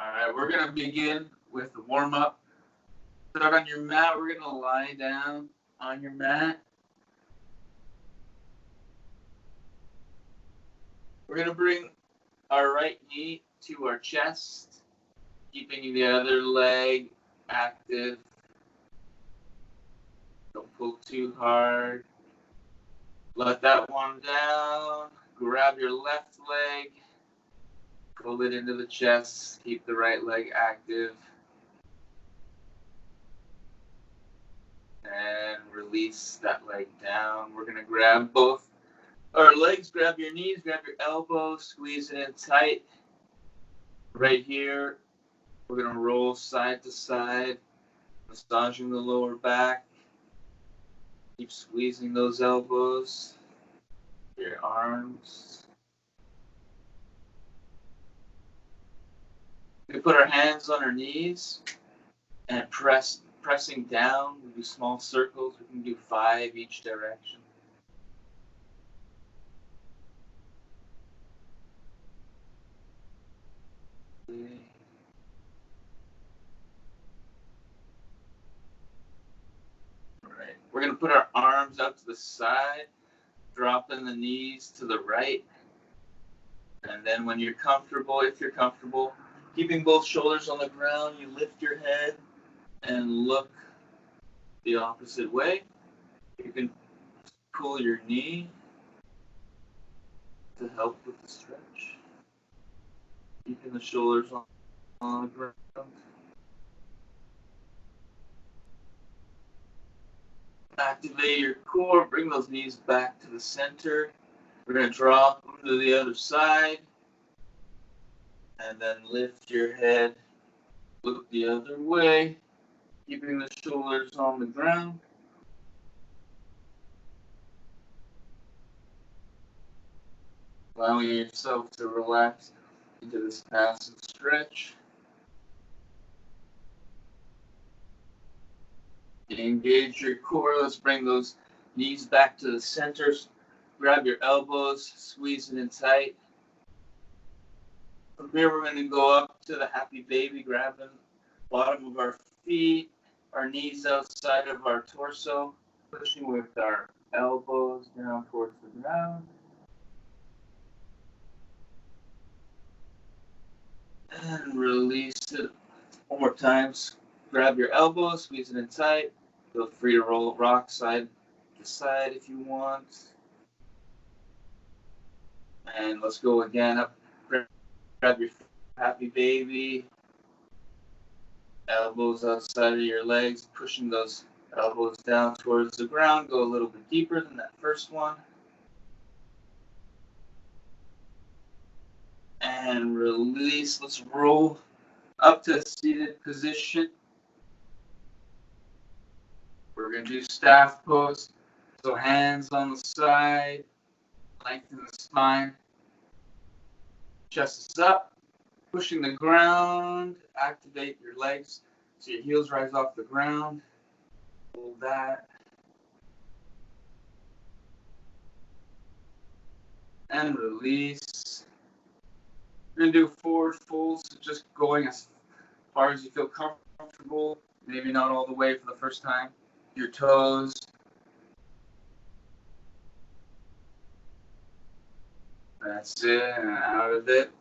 All right, we're going to begin with the warm-up. Start on your mat. We're going to lie down on your mat. We're going to bring our right knee to our chest, keeping the other leg active. Don't pull too hard. Let that one down. Grab your left leg. Pull it into the chest. Keep the right leg active. And release that leg down. We're going to grab both our legs. Grab your knees. Grab your elbows. Squeeze it in tight. Right here, we're going to roll side to side, massaging the lower back. Keep squeezing those elbows, your arms. We put our hands on our knees and pressing down. We do small circles. We can do 5 each direction. Right. We're going to put our arms out to the side, dropping the knees to the right. And then when you're comfortable, if you're comfortable, keeping both shoulders on the ground, you lift your head and look the opposite way. You can pull your knee to help with the stretch. Keeping the shoulders on the ground. Activate your core, bring those knees back to the center. We're going to drop them to the other side. And then lift your head, look the other way, keeping the shoulders on the ground. Allowing yourself to relax into this passive stretch. Engage your core. Let's bring those knees back to the center. Grab your elbows, squeeze it in tight. From here, we're going to go up to the happy baby, grabbing the bottom of our feet, our knees outside of our torso, pushing with our elbows down towards the ground. And release it. One more time. Grab your elbows, squeeze it in tight. Feel free to rock side to side if you want. And let's go again. Up. Grab your happy baby. Elbows outside of your legs, pushing those elbows down towards the ground. Go a little bit deeper than that first one. And release. Let's roll up to a seated position. We're going to do staff pose. So hands on the side, lengthen the spine. Chest is up, pushing the ground. Activate your legs so your heels rise off the ground. Hold that. And release. We're going to do forward folds, so just going as far as you feel comfortable. Maybe not all the way for the first time. Your toes. That's it, and out of it.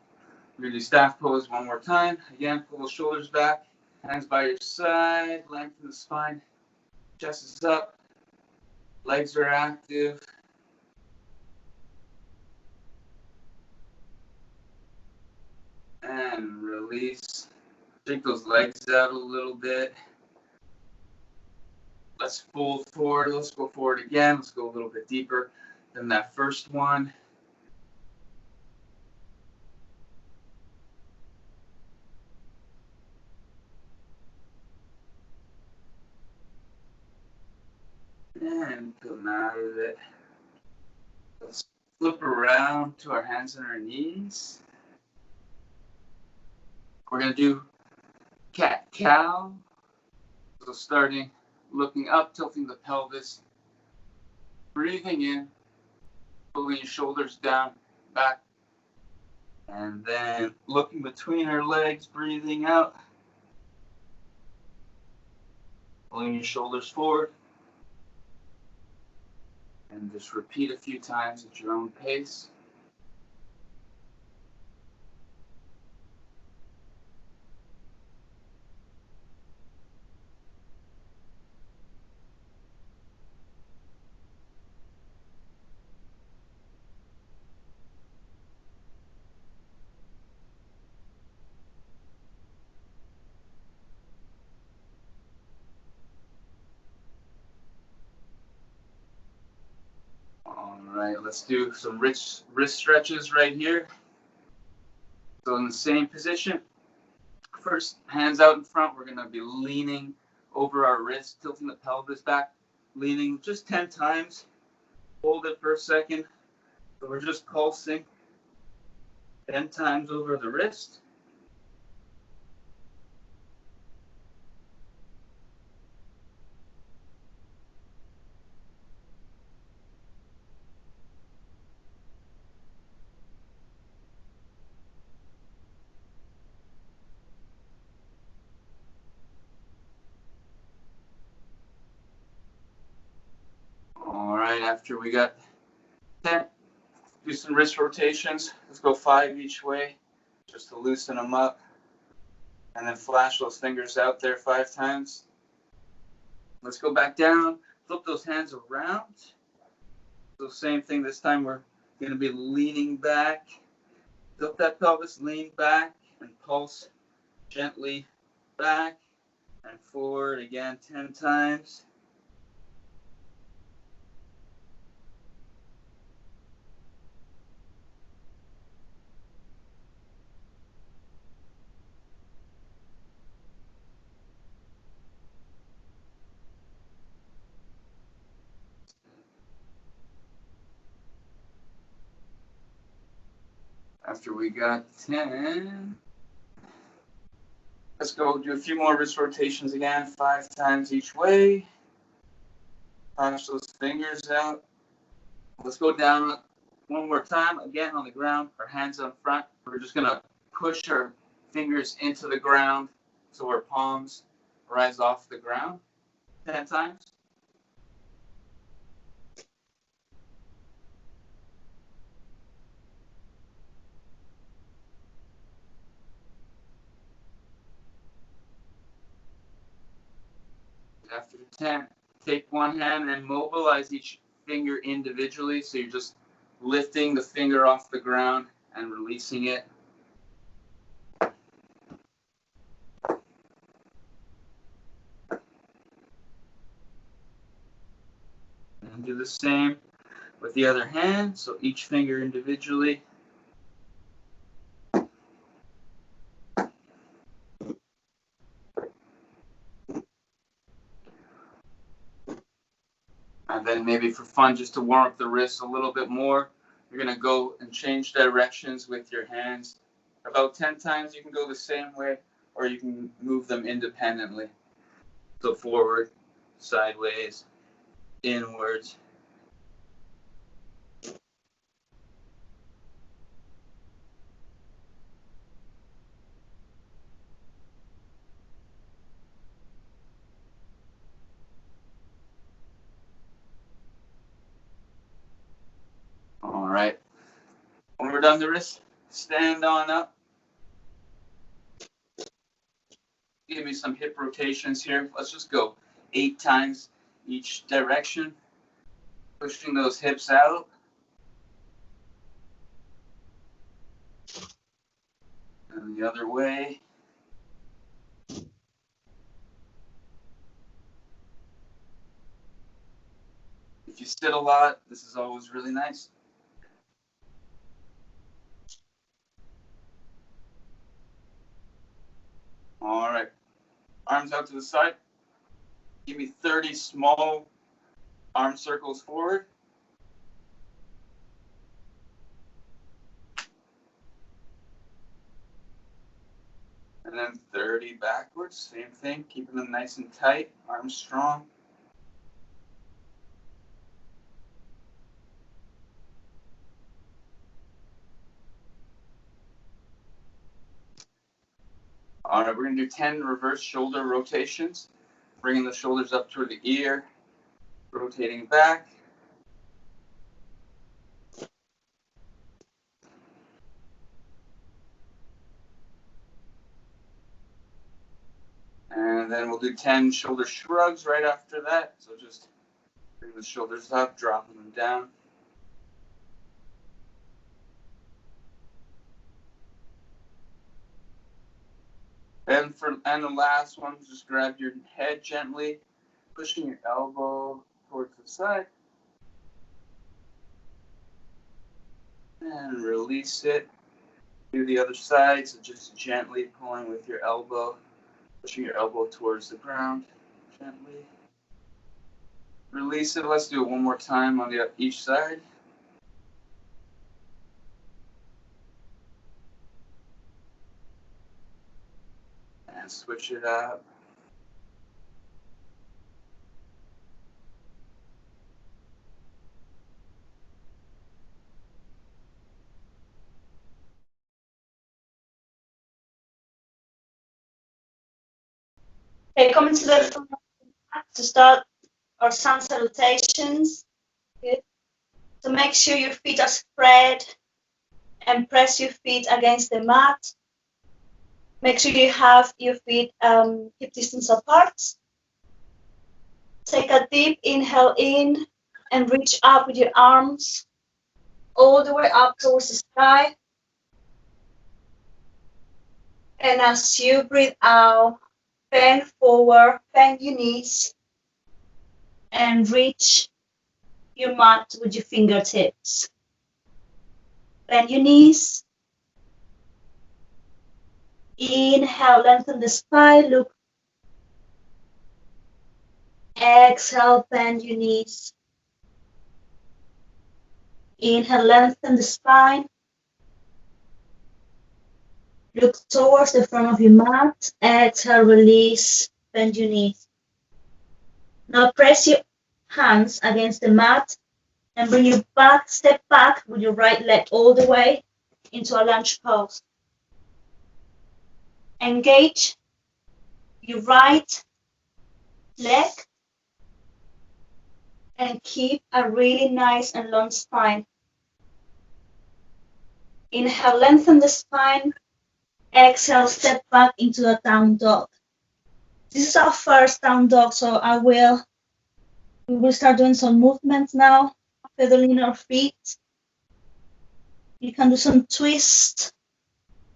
We're going to do staff pose one more time. Again, pull the shoulders back, hands by your side, lengthen the spine. Chest is up, legs are active. And release. Take those legs out a little bit. Let's fold forward. Let's go forward again. Let's go a little bit deeper than that first one. And come out of it. Let's flip around to our hands and our knees. We're going to do cat-cow. So starting, looking up, tilting the pelvis. Breathing in, pulling your shoulders down, back. And then looking between our legs, breathing out. Pulling your shoulders forward. And just repeat a few times at your own pace. All right, let's do some wrist stretches right here. So in the same position, first, hands out in front. We're going to be leaning over our wrist, tilting the pelvis back, leaning just 10 times. Hold it for a second. So we're just pulsing 10 times over the wrist. All right, after we got 10, do some wrist rotations. Let's go 5 each way just to loosen them up. And then flash those fingers out there 5 times. Let's go back down, flip those hands around. So same thing this time, we're going to be leaning back. Tilt that pelvis, lean back, and pulse gently back and forward again 10 times. After we got 10, let's go do a few more wrist rotations again, 5 times each way. Punch those fingers out. Let's go down one more time, again on the ground, our hands up front. We're just going to push our fingers into the ground so our palms rise off the ground 10 times. After 10, take one hand and mobilize each finger individually. So you're just lifting the finger off the ground and releasing it. And do the same with the other hand. So each finger individually. And then maybe for fun, just to warm up the wrists a little bit more, you're going to go and change directions with your hands. About 10 times, you can go the same way, or you can move them independently. So forward, sideways, inwards. All right. When we're done the wrist, stand on up. Give me some hip rotations here. Let's just go 8 times each direction. Pushing those hips out. And the other way. If you sit a lot, this is always really nice. All right. Arms out to the side. Give me 30 small arm circles forward. And then 30 backwards. Same thing. Keeping them nice and tight. Arms strong. All right, we're going to do 10 reverse shoulder rotations. Bringing the shoulders up toward the ear, rotating back. And then we'll do 10 shoulder shrugs right after that. So just bring the shoulders up, dropping them down. And the last one, just grab your head gently, pushing your elbow towards the side. And release it. Do the other side, so just gently pulling with your elbow, pushing your elbow towards the ground, gently. Release it. Let's do it one more time on each side. And switch it up. Okay, coming to the front to start our sun salutations. Good. So make sure your feet are spread and press your feet against the mat. Make sure you have your feet hip distance apart. Take a deep inhale in and reach up with your arms all the way up towards the sky. And as you breathe out, bend forward, bend your knees, and reach your mat with your fingertips. Bend your knees. Inhale, lengthen the spine, look. Exhale, bend your knees. Inhale, lengthen the spine. Look towards the front of your mat. Exhale, release, bend your knees. Now press your hands against the mat and bring your back, step back with your right leg all the way into a lunge pose. Engage your right leg and keep a really nice and long spine. Inhale, lengthen the spine. Exhale, step back into a down dog. This is our first down dog, so we will start doing some movements now, pedaling our feet. You can do some twist,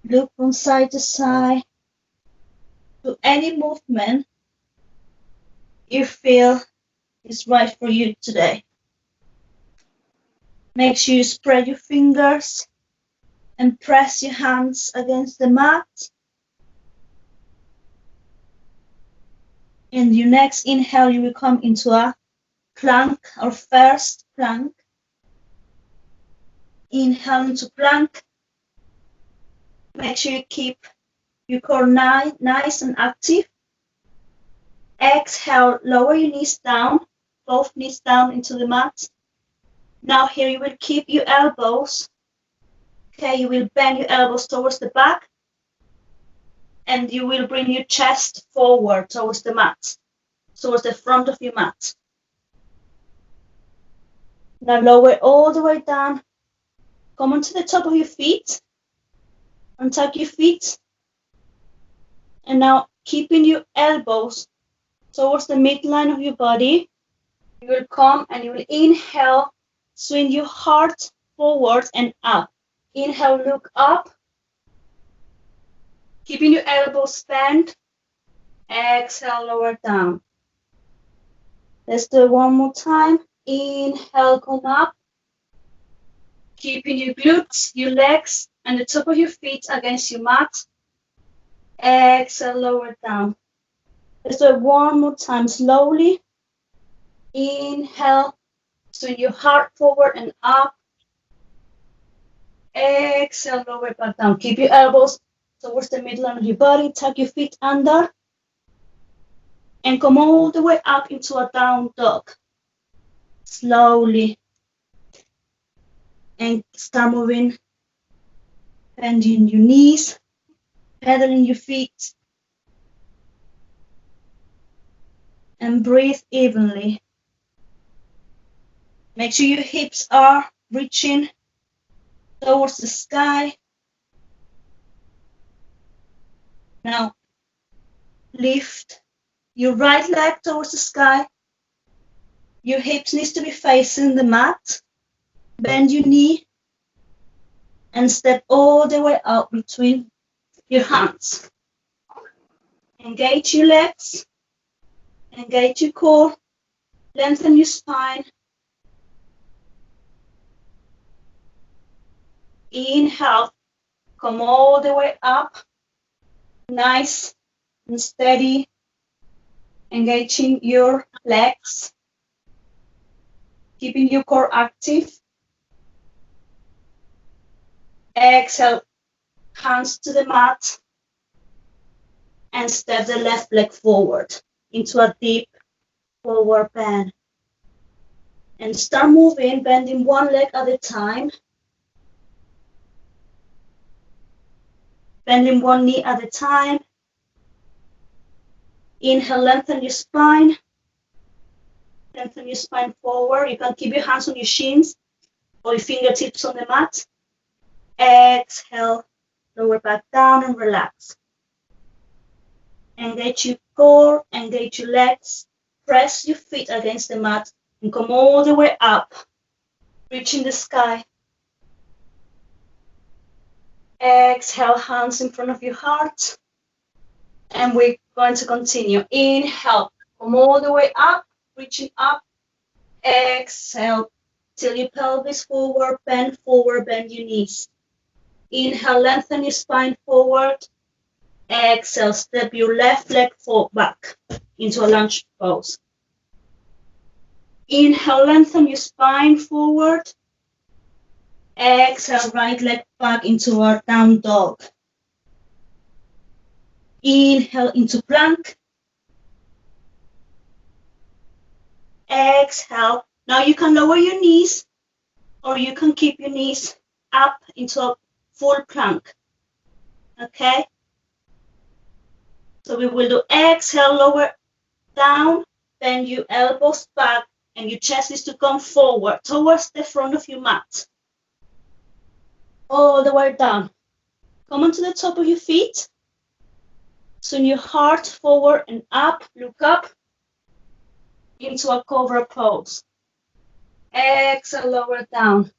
look from side to side. Do any movement you feel is right for you today. Make sure you spread your fingers and press your hands against the mat. In your next inhale, you will come into a plank, or first plank. Inhale into plank. Make sure you keep your core nice and active. Exhale, lower your knees down, both knees down into the mat. Now here you will keep your elbows. Okay, you will bend your elbows towards the back and you will bring your chest forward towards the mat, towards the front of your mat. Now lower all the way down. Come onto the top of your feet. Untuck your feet. And now keeping your elbows towards the midline of your body, you will come and you will inhale, swing your heart forward and up. Inhale, look up. Keeping your elbows bent. Exhale, lower down. Let's do it one more time. Inhale, come up. Keeping your glutes, your legs, and the top of your feet against your mat. Exhale, lower down. Let's do it one more time, slowly. Inhale, swing your heart forward and up. Exhale, lower back down. Keep your elbows towards the midline of your body. Tuck your feet under. And come all the way up into a down dog. Slowly. And start moving. Bending your knees. Pedaling your feet. and breathe evenly. Make sure your hips are reaching towards the sky. Now, lift your right leg towards the sky. Your hips need to be facing the mat. Bend your knee and step all the way out between your hands. Engage your legs. Engage your core. Lengthen your spine. Inhale. Come all the way up. Nice and steady. Engaging your legs. Keeping your core active. Exhale. Hands to the mat. And step the left leg forward into a deep forward bend. And start moving, bending one leg at a time. Bending one knee at a time. Inhale, lengthen your spine. Lengthen your spine forward. You can keep your hands on your shins or your fingertips on the mat. Exhale, lower back down and relax. Engage your core, engage your legs. Press your feet against the mat and come all the way up, reaching the sky. Exhale, hands in front of your heart. And we're going to continue. Inhale, come all the way up, reaching up. Exhale, till your pelvis forward, bend your knees. Inhale, lengthen your spine forward. Exhale, step your left leg back into a lunge pose. Inhale, lengthen your spine forward. Exhale, right leg back into a down dog. Inhale into plank. Exhale. Now you can lower your knees or you can keep your knees up into a full plank. Okay? So we will do exhale, lower down, bend your elbows back and your chest is to come forward towards the front of your mat. All the way down. Come onto the top of your feet. Swing your heart forward and up, look up into a cobra pose. Exhale, lower down.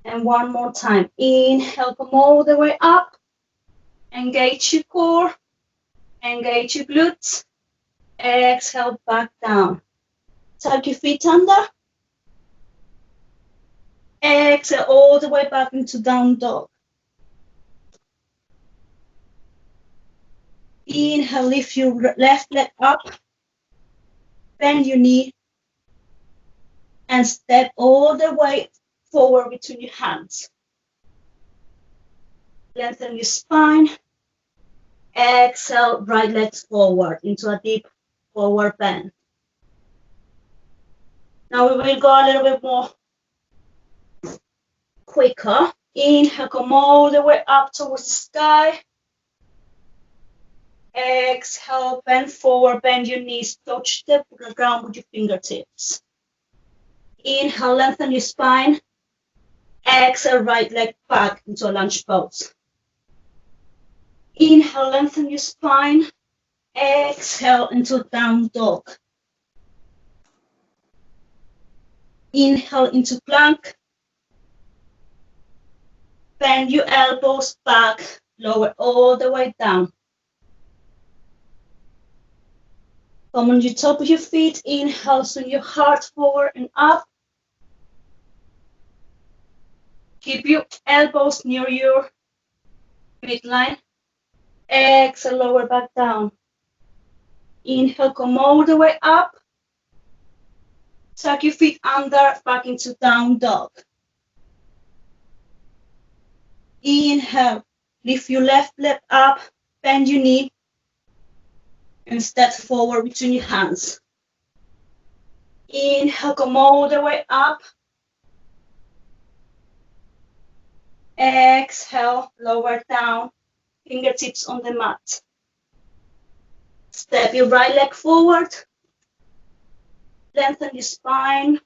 And one more time. Inhale, come all the way up. Engage your core. Engage your glutes. Exhale, back down. Tuck your feet under. Exhale, all the way back into down dog. Inhale, lift your left leg up. Bend your knee. And step all the way forward between your hands. Lengthen your spine. Exhale, right legs forward into a deep forward bend. Now we will go a little bit more quicker. Inhale, come all the way up towards the sky. Exhale, bend forward, bend your knees, touch the ground with your fingertips. Inhale, lengthen your spine. Exhale, right leg back into a lunge pose. Inhale, lengthen your spine. Exhale into down dog. Inhale into plank. Bend your elbows back, lower all the way down. Come on your top of your feet. Inhale, swing your heart forward and up. Keep your elbows near your midline. Exhale, lower back down. Inhale, come all the way up. Tuck your feet under, back into down dog. Inhale, lift your left leg up, bend your knee, and step forward between your hands. Inhale, come all the way up. Exhale, lower down, fingertips on the mat. Step your right leg forward. Lengthen your spine.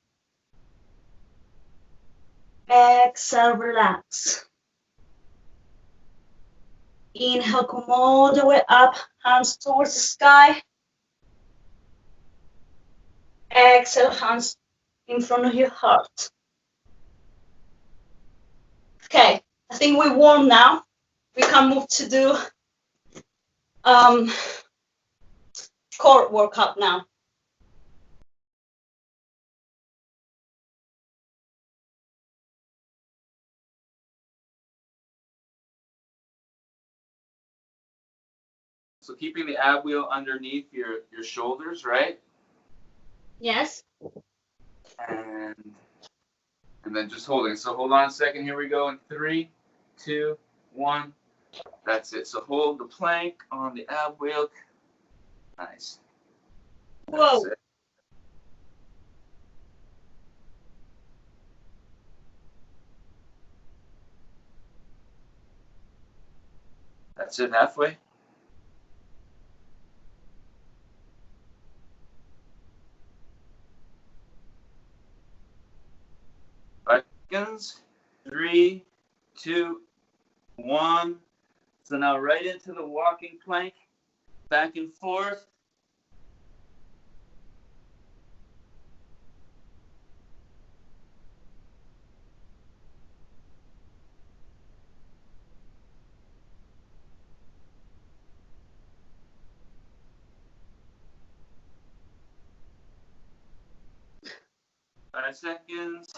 Exhale, relax. Inhale, come all the way up, hands towards the sky. Exhale, hands in front of your heart. Okay, I think we're warm now. We can move to do core workout now. So keeping the ab wheel underneath your shoulders, right? Yes. And then just holding. So hold on a second. Here we go in 3, 2, 1. That's it. So hold the plank on the ab wheel. Nice. Whoa. That's it. That's it, halfway. Seconds. 3, 2, 1. So now right into the walking plank. Back and forth. Five seconds.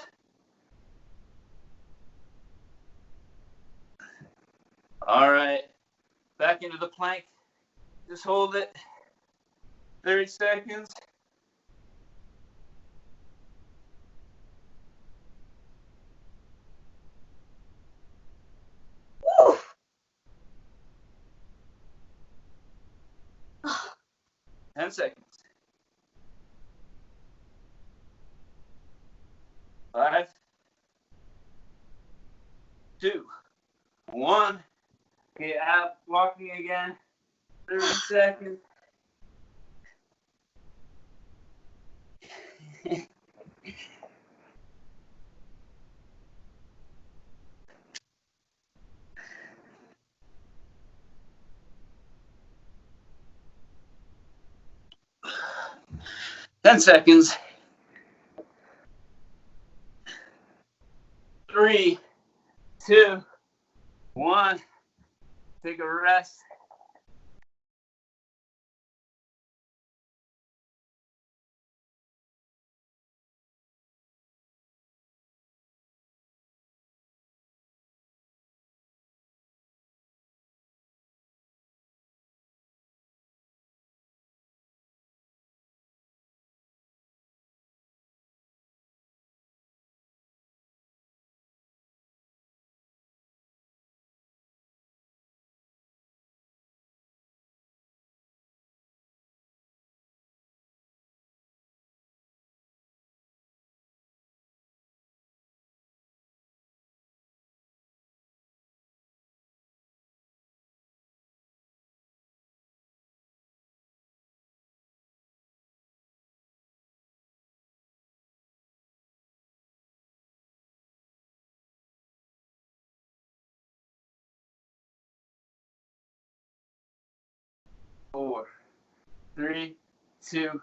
All right. Back into the plank. Just hold it. 30 seconds. Woo. 10 seconds. 5, 2, 1. Okay, ab walking again. 30 seconds. Ten seconds. 3, 2, 1. Take a rest. Four, 3, 2,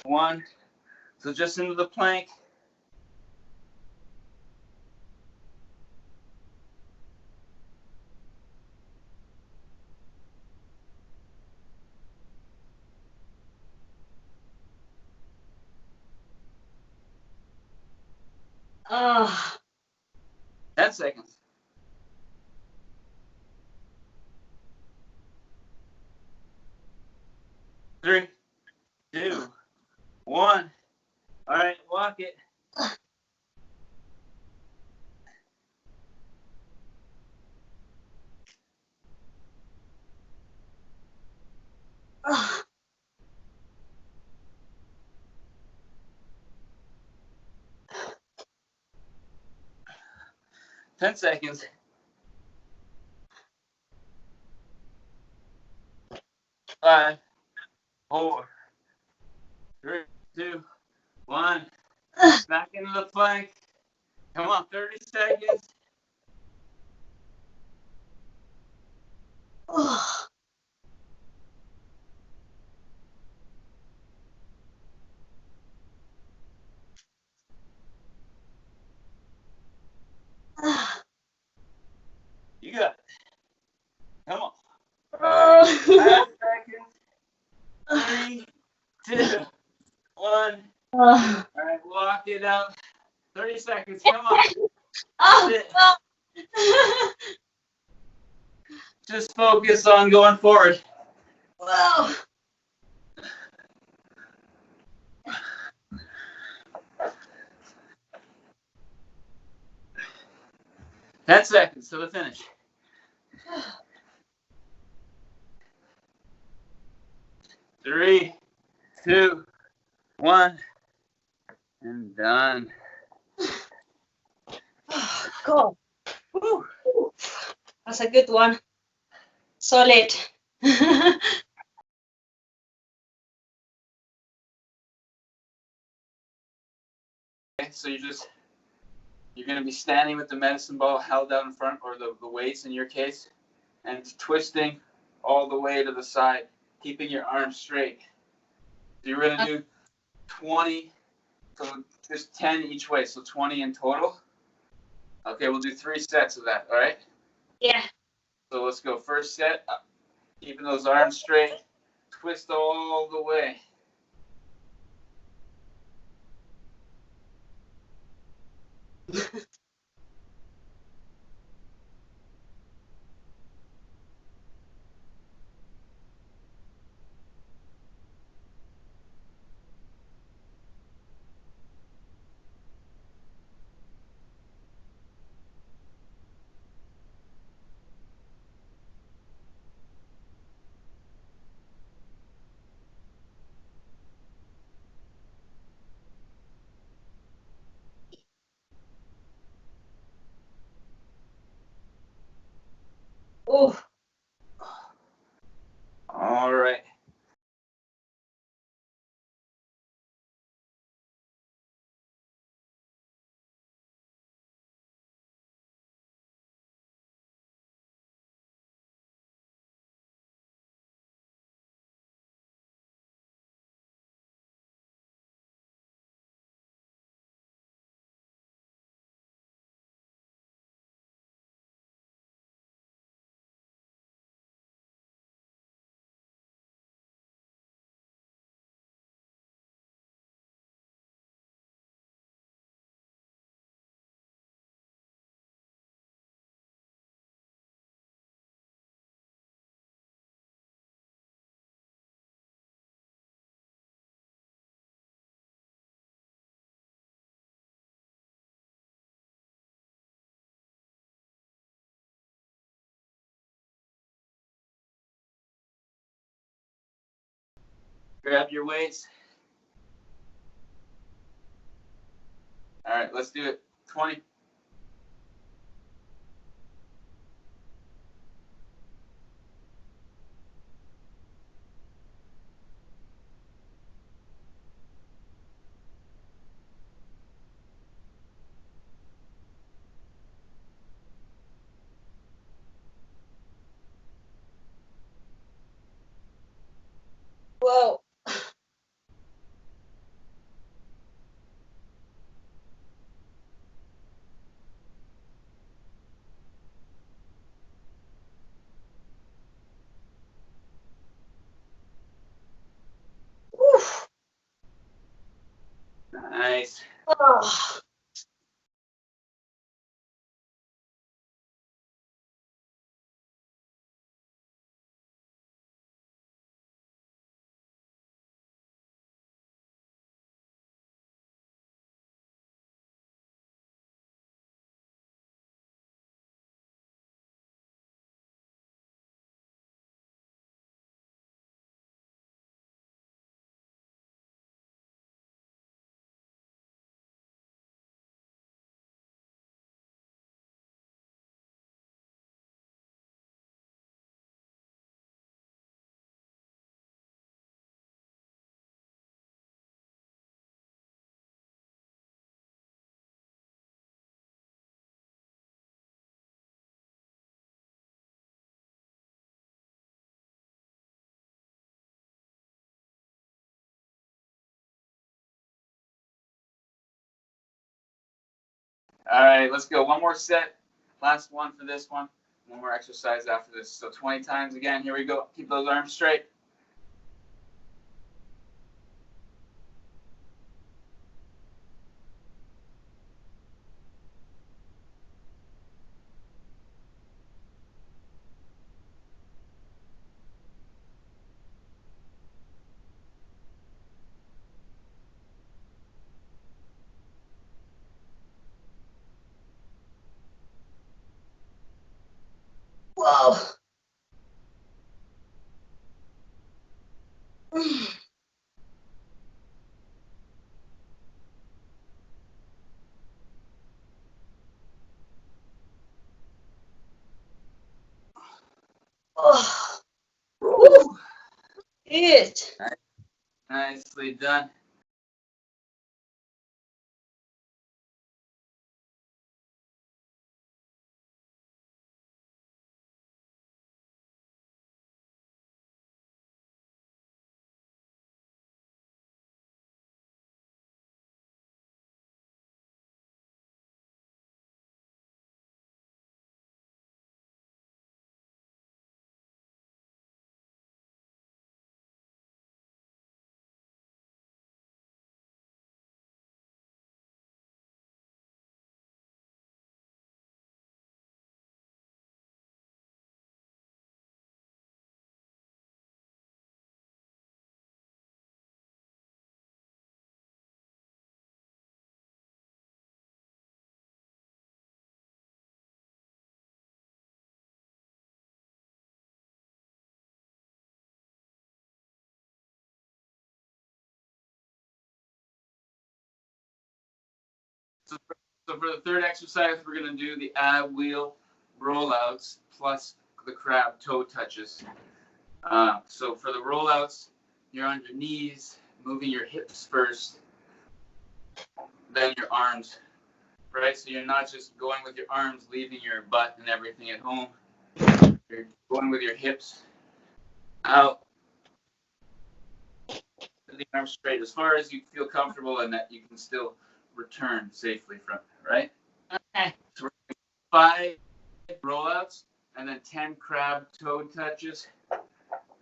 1. So just into the plank. Ah. 10 seconds. 3, 2, 1. All right, walk it. Ah. 10 seconds. 5, 4, 3, 2, 1. Back into the plank. Come on, 30 seconds. Oh. You got it. Come on. Oh. 5 seconds. 3, 2, 1. Oh. All right, walk it out. 30 seconds. Come on. Oh. Oh. Just focus on going forward. Whoa. 10 seconds to the finish. 3, 2, 1, and done. God. Woo. That's a good one. Solid. Okay, so you're going to be standing with the medicine ball held out in front, or the weights in your case, and twisting all the way to the side, keeping your arms straight. So you're going to do 20, so just 10 each way, so 20 in total. Okay, we'll do 3 sets of that, all right? Yeah. So let's go. First set, keeping those arms straight, twist all the way. Oh. All right. Grab your weights. All right, let's do it. 20. Whoa. Oof. Nice. Oh. All right, let's go. One more set. Last one for this one. One more exercise after this. So 20 times again. Here we go. Keep those arms straight. Whoa. Oh. Woo. Good. Nicely done. So for the third exercise, we're going to do the ab wheel rollouts plus the crab toe touches. So for the rollouts, you're on your knees, moving your hips first, then your arms, right? So you're not just going with your arms, leaving your butt and everything at home. You're going with your hips out, the arms straight as far as you feel comfortable and that you can still return safely from it, right? Okay. So we're going 5 rollouts and then 10 crab toe touches,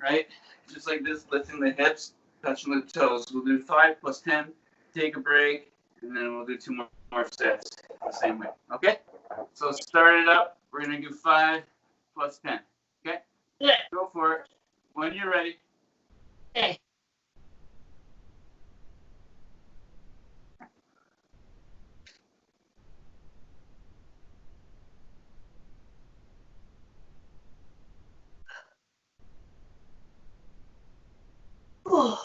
right? Just like this, lifting the hips, touching the toes. We'll do 5 plus 10, take a break, and then we'll do 2 more sets the same way. Okay? So start it up. We're going to do 5 plus 10. Okay? Yeah. Go for it. When you're ready. Okay. Oh.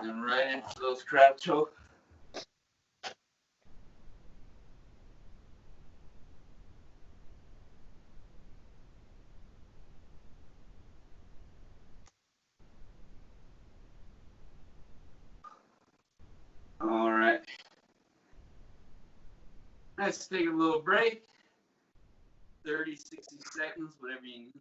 And right into those crab toe. All right. Let's take a little break. 30, 60 seconds, whatever you need.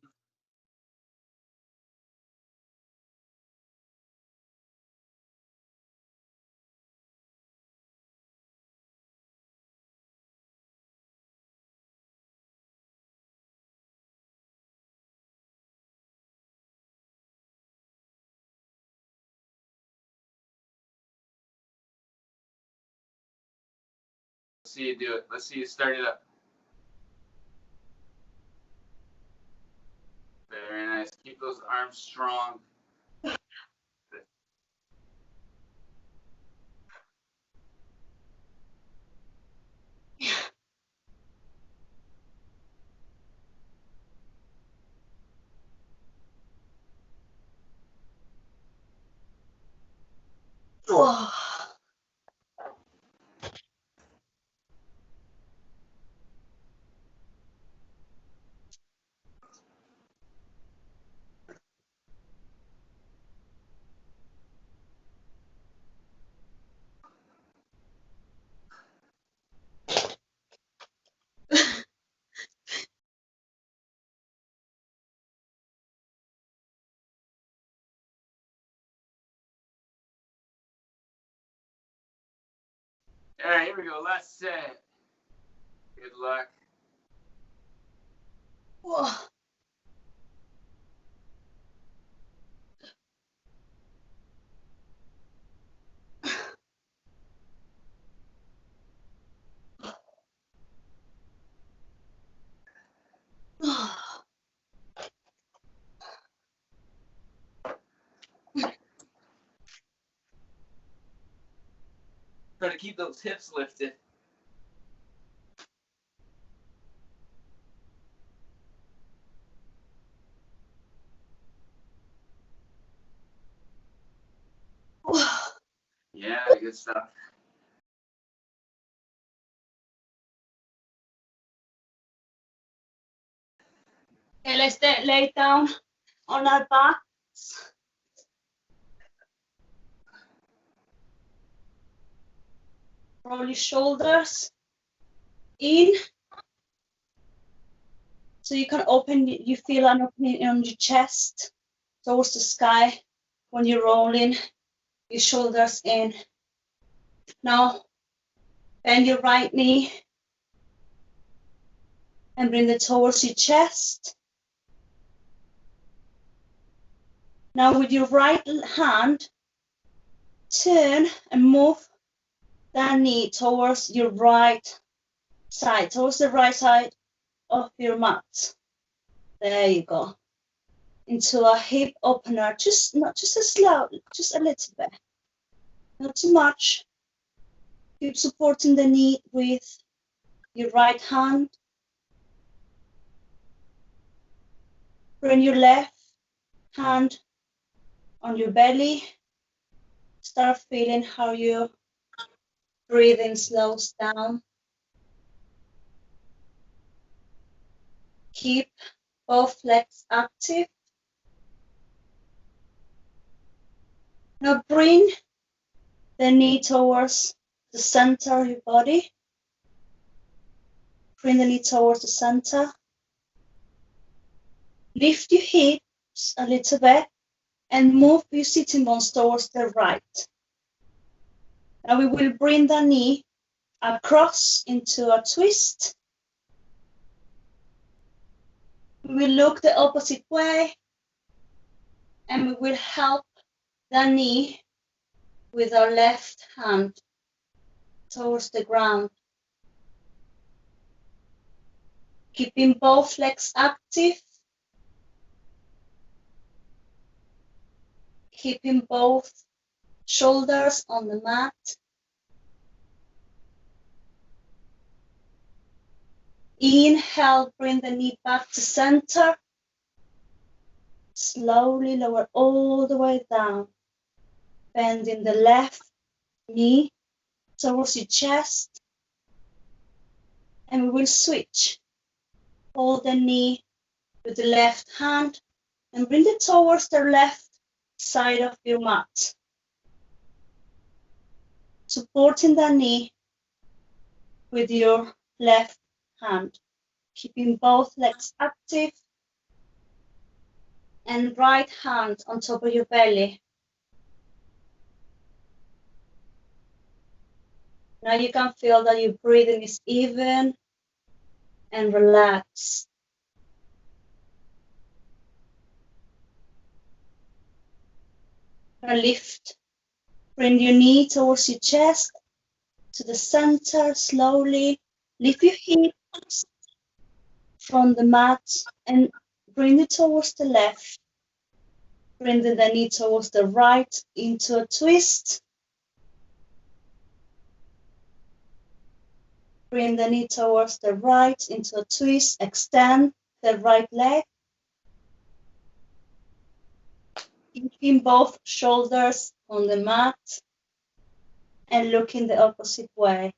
Let's see you do it. Let's see you start it up. Very nice. Keep those arms strong. Oh. All right, here we go. Last set. Good luck. Whoa. Try to keep those hips lifted. Yeah, good stuff. Okay, let's lay down on our backs. Roll your shoulders in. So you can open, you feel an opening on your chest towards the sky when you're rolling your shoulders in. Now, bend your right knee and bring it towards your chest. Now with your right hand, turn and move that knee towards your right side, towards the right side of your mat. There you go. Into a hip opener, not just a slow, just a little bit. Not too much. Keep supporting the knee with your right hand. Bring your left hand on your belly. Start feeling how your breathing slows down. Keep both legs active. Now bring the knee towards the center of your body. Bring the knee towards the center. Lift your hips a little bit and move your sitting bones towards the right. Now we will bring the knee across into a twist. We will look the opposite way and we will help the knee with our left hand towards the ground. Keeping both legs active. Keeping both shoulders on the mat. Inhale, bring the knee back to center. Slowly lower all the way down. Bending the left knee towards your chest. And we will switch. Hold the knee with the left hand and bring it towards the left side of your mat. Supporting the knee with your left hand. Keeping both legs active. And right hand on top of your belly. Now you can feel that your breathing is even and relaxed. Now lift. Bring your knee towards your chest, to the center, slowly. Lift your hips from the mat and bring it towards the left. Bring the knee towards the right into a twist. Bring the knee towards the right into a twist. Extend the right leg. Keeping both shoulders on the mat and looking the opposite way.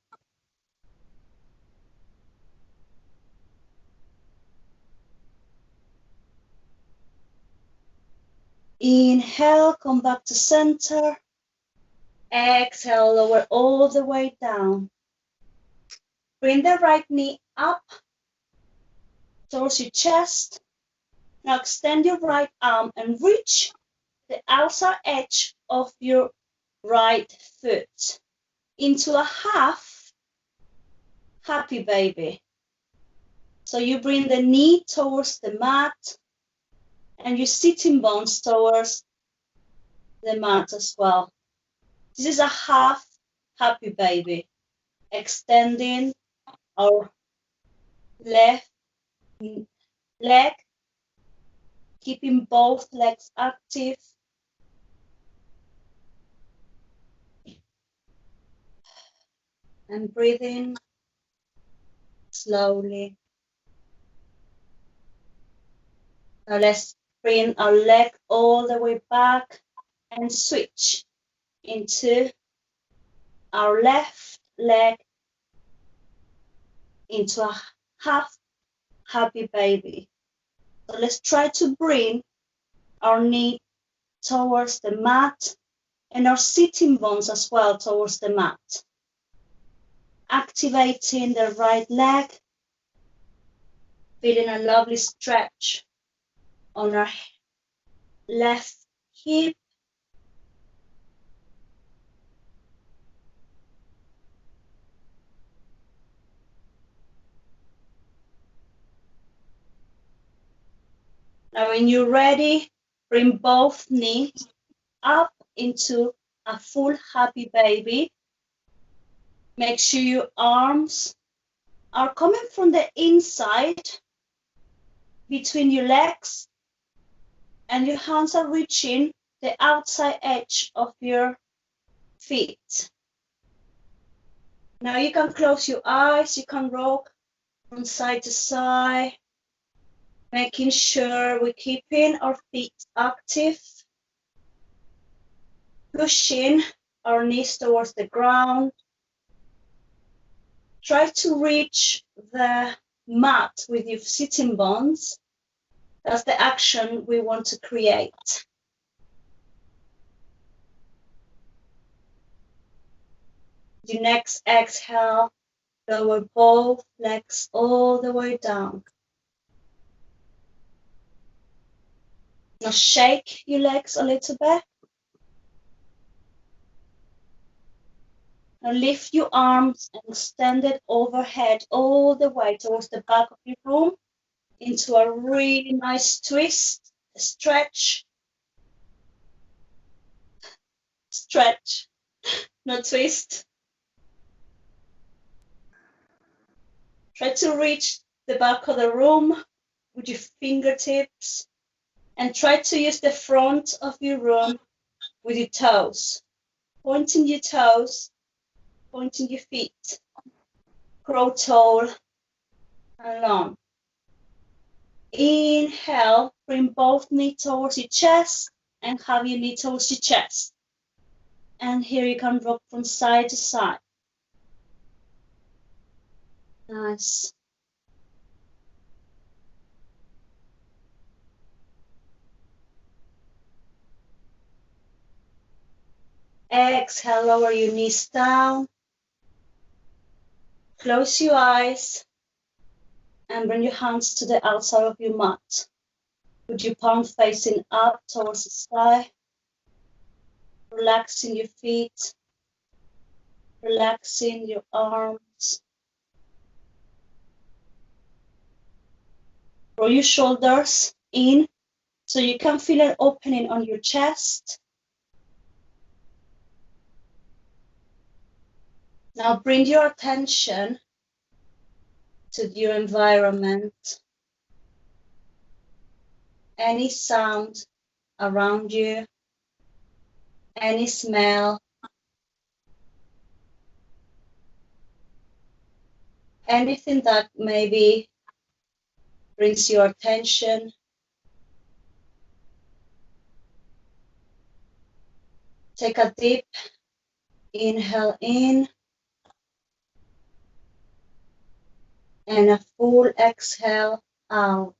Inhale, come back to center. Exhale, lower all the way down. Bring the right knee up towards your chest. Now extend your right arm and reach the outside edge of your right foot. into a half happy baby. So you bring the knee towards the mat and your sitting bones towards the mat as well. This is a half happy baby, extending our left leg, keeping both legs active. And breathing slowly. Now let's bring our leg all the way back and switch into our left leg into a half happy baby. So let's try to bring our knee towards the mat and our sitting bones as well towards the mat. Activating the right leg, feeling a lovely stretch on our left hip. Now when you're ready, bring both knees up into a full happy baby. Make sure your arms are coming from the inside between your legs and your hands are reaching the outside edge of your feet. Now you can close your eyes, you can rock from side to side, making sure we're keeping our feet active, pushing our knees towards the ground. Try to reach the mat with your sitting bones. That's the action we want to create. Your next exhale, lower both legs all the way down. Now shake your legs a little bit. Now lift your arms and extend it overhead all the way towards the back of your room into a really nice twist, stretch, not twist. Try to reach the back of the room with your fingertips and try to use the front of your room with your toes, pointing your toes, pointing your feet. Grow tall and long. Inhale, bring both knees towards your chest and have your knee towards your chest. And here you can rock from side to side. Nice. Exhale, lower your knees down. Close your eyes and bring your hands to the outside of your mat. With your palm facing up towards the sky. Relaxing your feet. Relaxing your arms. Roll your shoulders in so you can feel an opening on your chest. Now bring your attention to your environment. Any sound around you, any smell, anything that maybe brings your attention. Take a deep inhale in and a full exhale out.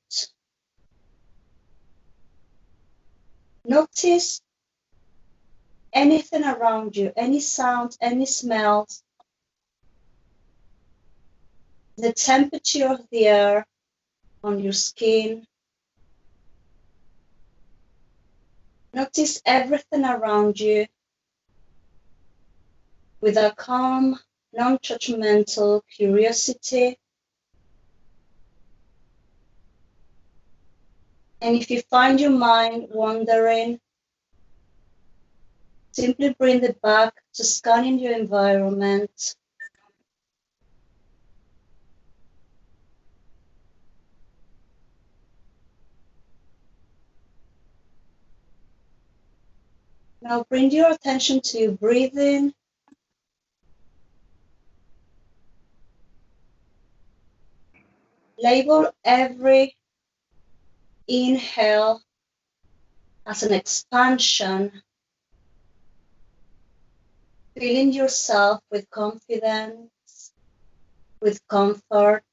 Notice anything around you, any sound, any smells, the temperature of the air on your skin. Notice everything around you with a calm, non-judgmental curiosity. And if you find your mind wandering, simply bring it back to scanning your environment. Now bring your attention to your breathing. Label every inhale as an expansion, filling yourself with confidence, with comfort.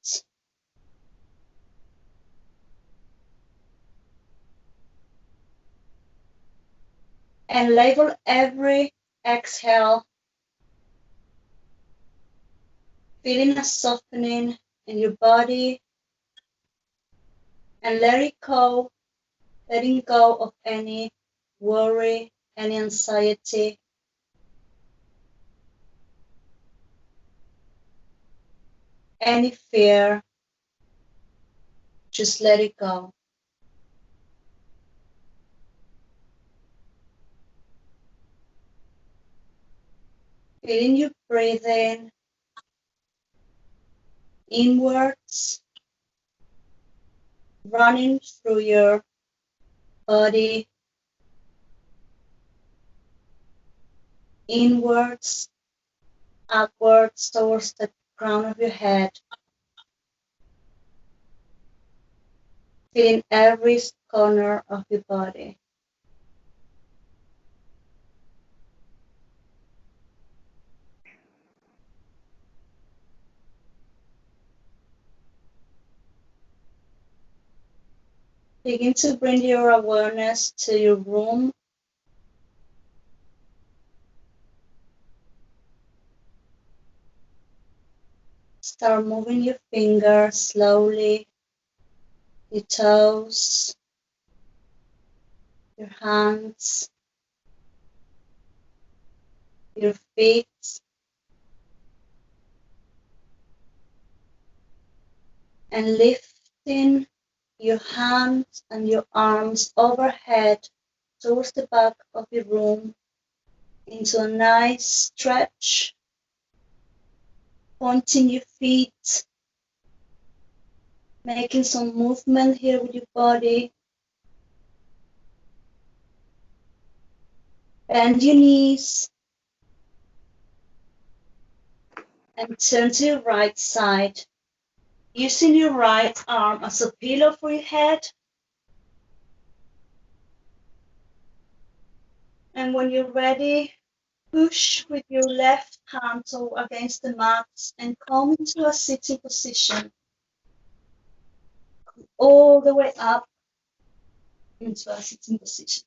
And label every exhale, feeling a softening in your body, and letting go of any worry, any anxiety. Any fear, just let it go. Feeling you breathing inwards, running through your body, inwards, upwards towards the crown of your head, feeling every corner of your body. Begin to bring your awareness to your room. Start moving your fingers slowly, your toes, your hands, your feet, and lifting your hands and your arms overhead towards the back of your room into a nice stretch, pointing your feet, making some movement here with your body. Bend your knees and turn to your right side, using your right arm as a pillow for your head. And when you're ready, push with your left hand against the mat and come into a sitting position. All the way up into a sitting position.